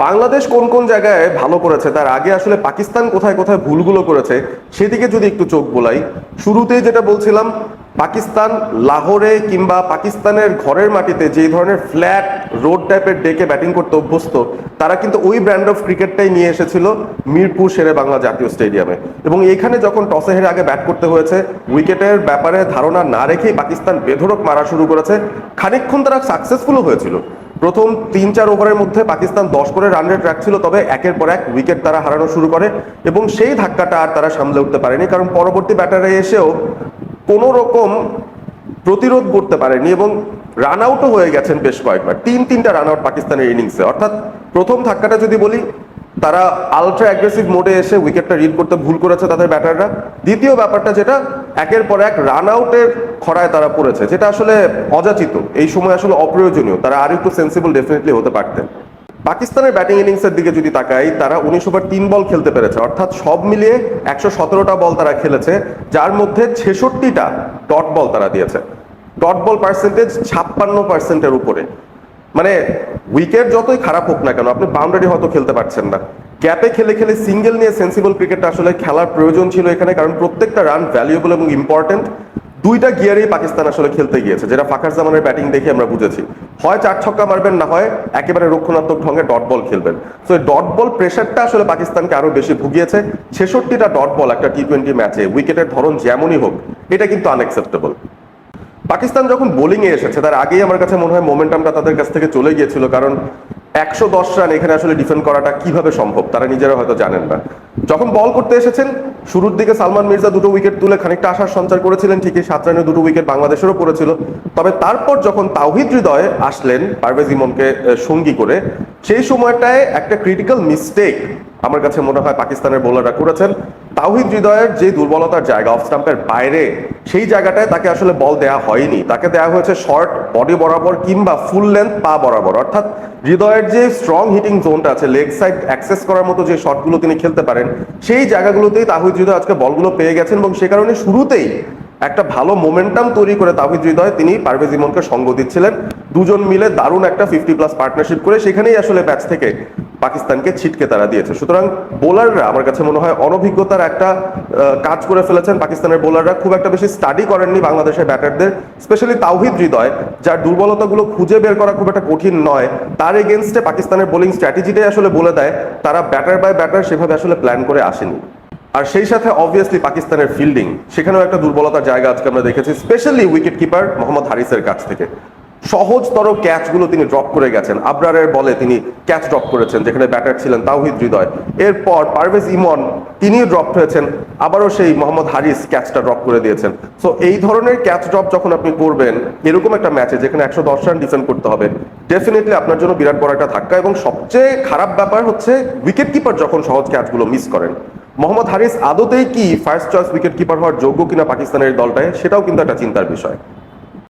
বাংলাদেশ কোন কোন জায়গায় ভালো করেছে তার আগে আসলে পাকিস্তান কোথায় কোথায় ভুলগুলো করেছে সেদিকে যদি একটু চোখ বোলাই। শুরুতেই যেটা বলছিলাম, পাকিস্তান লাহোরে কিংবা পাকিস্তানের ঘরের মাটিতে যে ধরনের ফ্ল্যাট রোড টাইপের ডেকে ব্যাটিং করতে অভ্যস্ত, তারা কিন্তু ওই ব্র্যান্ড অফ ক্রিকেটটাই নিয়ে এসেছিল মিরপুর শেরে বাংলা জাতীয় স্টেডিয়ামে। এবং এখানে যখন টসে হেরে আগে ব্যাট করতে হয়েছে, উইকেটের ব্যাপারে ধারণা না রেখেই পাকিস্তান বেধড়ক মারা শুরু করেছে। খানিকক্ষণ তারা সাকসেসফুলও হয়েছিল। প্রথম 3-4 ওভারের মধ্যে পাকিস্তান 10 করে রান রেট রাখছিল, তবে একের পর এক উইকেট তারা হারানো শুরু করে এবং সেই ধাক্কাটা আর তারা সামলে উঠতে পারেনি, কারণ পরবর্তী ব্যাটারে এসেও কোনো রকম প্রতিরোধ করতে পারেনি এবং রান আউটও হয়ে গেছেন বেশ কয়েকবার। তিনটা রান আউট পাকিস্তানের ইনিংসে। অর্থাৎ প্রথম ধাক্কাটা যদি বলি, তারা আলট্রা অ্যাগ্রেসিভ মোডে এসে উইকেটটা রিড করতে ভুল করেছে তাদের ব্যাটাররা। দ্বিতীয় ব্যাপারটা যেটা, একের পর এক রান আউটের খরায় তারা পড়েছে, যেটা আসলে অযাচিত, এই সময় আসলে অপ্রয়োজনীয়। তারা আর একটু সেন্সিবল ডেফিনেটলি হতে পারতেন। পাকিস্তানের ব্যাটিং ইনিংসের দিকে যদি তাকাই, তারা 19 ওভার 3 বল খেলতে পেরেছে, অর্থাৎ সব মিলিয়ে 117টা বল তারা খেলেছে, যার মধ্যে 66টা ডট বল তারা দিয়েছে। ডট বল পার্সেন্টেজ 56%-এর উপরে। মানে উইকেট যতই খারাপ হোক না কেন, আপনি বাউন্ডারি হয়তো খেলতে পারছেন না, গ্যাপে খেলে খেলে সিঙ্গেল নিয়ে সেন্সিবল ক্রিকেটটা আসলে খেলার প্রয়োজন ছিল এখানে, কারণ প্রত্যেকটা রান ভ্যালুয়েবল এবং ইম্পর্টেন্ট। দুইটা গিয়ারেই পাকিস্তান আসলে খেলতে গিয়েছে, যেটা ফাখার জামানের ব্যাটিং দেখে আমরা বুঝেছি। হয় 4 ছক্কা মারবেন, না হয় একেবারে রক্ষণাত্মক ঢঙ্গে ডট বল খেলবেন। তো এই ডট বল প্রেশারটা আসলে পাকিস্তানকে আরো বেশি ভুগিয়েছে। 66টা ডট বল একটা টি-20 ম্যাচে, উইকেটের ধরন যেমনই হোক, এটা কিন্তু আনএক্সেপ্টেবল। পাকিস্তান যখন বোলিং এ এসেছে, তার আগেই আমার কাছে মনে হয় মোমেন্টামটা তাদের কাছ থেকে চলে গিয়েছিল, কারণ 110 রান এখানে আসলে ডিফেন্ড করাটা কিভাবে সম্ভব তারা নিজেরা হয়তো জানেন না। যখন বল করতে এসেছেন, শুরুর দিকে সালমান মির্জা 2টো উইকেট তুলে খানিকটা আশার সঞ্চার করেছিলেন, ঠিকই 7 রানে 2টো উইকেট বাংলাদেশেরও পড়েছিল। তবে তারপর যখন তাওহিদ হৃদয় আসলেন পারভেজ ইমনকে সঙ্গী করে, সেই সময়টায় একটা ক্রিটিক্যাল মিস্টেক আমার কাছে মনে হয় পাকিস্তানের বোলাররা করেছেন। তাওহিদ হৃদয়ের যে দুর্বলতার জায়গা অফ স্টাম্পের বাইরে, সেই জায়গাটায় তাকে আসলে বল দেয়া হয়নি। তাকে দেওয়া হয়েছে শর্ট বডি বরাবর কিংবা ফুল লেন্থ পা বরাবর। অর্থাৎ হৃদয়ের যে স্ট্রং হিটিং জোনটা আছে, লেগ সাইড অ্যাক্সেস করার মতো যে শটগুলো তিনি খেলতে পারেন, সেই জায়গাগুলোতেই তাওহিদ হৃদয় আজকে বলগুলো পেয়ে গেছেন এবং সে কারণে শুরুতেই একটা ভালো মোমেন্টাম তৈরি করে তাওহিদ হৃদয় তিনি পারভেজ ইমনকে সঙ্গ দিচ্ছিলেন। দুজন মিলে দারুণ একটা 50+ পার্টনারশিপ করে সেখানেই আসলে ম্যাচ থেকে পাকিস্তানকে ছিটকে তারা দিয়েছে। সুতরাং বোলাররা আমার কাছে মনে হয় অনভিজ্ঞতার একটা কাজ করে ফেলেছেন। পাকিস্তানের বোলাররা খুব একটা বেশি স্টাডি করেননি বাংলাদেশের ব্যাটারদের, স্পেশালি তাওহিদ হৃদয়, যার দুর্বলতাগুলো খুঁজে বের করা খুব একটা কঠিন নয়। তার এগেনস্টে পাকিস্তানের বোলিং স্ট্র্যাটেজিটাই আসলে বলে দেয় তারা ব্যাটার বাই ব্যাটার সেভাবে আসলে প্ল্যান করে আসেনি। আর সেই সাথে অবভিয়াসলি পাকিস্তানের ফিল্ডিং, সেখানেও একটা দুর্বলতার জায়গা আজকে আমরা দেখেছি, স্পেশালি উইকেট কিপার মোহাম্মদ হারিসের কাছ থেকে। সহজতর ক্যাচগুলো তিনি ড্রপ করে গেছেন। আবরারের বলে তিনি ক্যাচ ড্রপ করেছেন, যেখানে ব্যাটার ছিলেন তাওহিদ হৃদয়। এরপর পারভেজ ইমন তিনিও ড্রপ হয়েছেন, আবারও সেই মোহাম্মদ হারিস ক্যাচটা ড্রপ করে দিয়েছেন। সো এই ধরনের ক্যাচ ড্রপ যখন আপনি করবেন এরকম একটা ম্যাচে যেখানে 110 রান ডিফেন্ড করতে হবে, ডেফিনেটলি আপনার জন্য বিরাট বড় একটা ধাক্কা। এবং সবচেয়ে খারাপ ব্যাপার হচ্ছে উইকেট কিপার যখন সহজ ক্যাচগুলো মিস করেন। মোহাম্মদ হারিস আদতেই কি ফার্স্ট চয়েস উইকেট কিপার হওয়ার যোগ্য কিনা পাকিস্তানের দলটায়, সেটাও কিন্তু একটা চিন্তার বিষয়।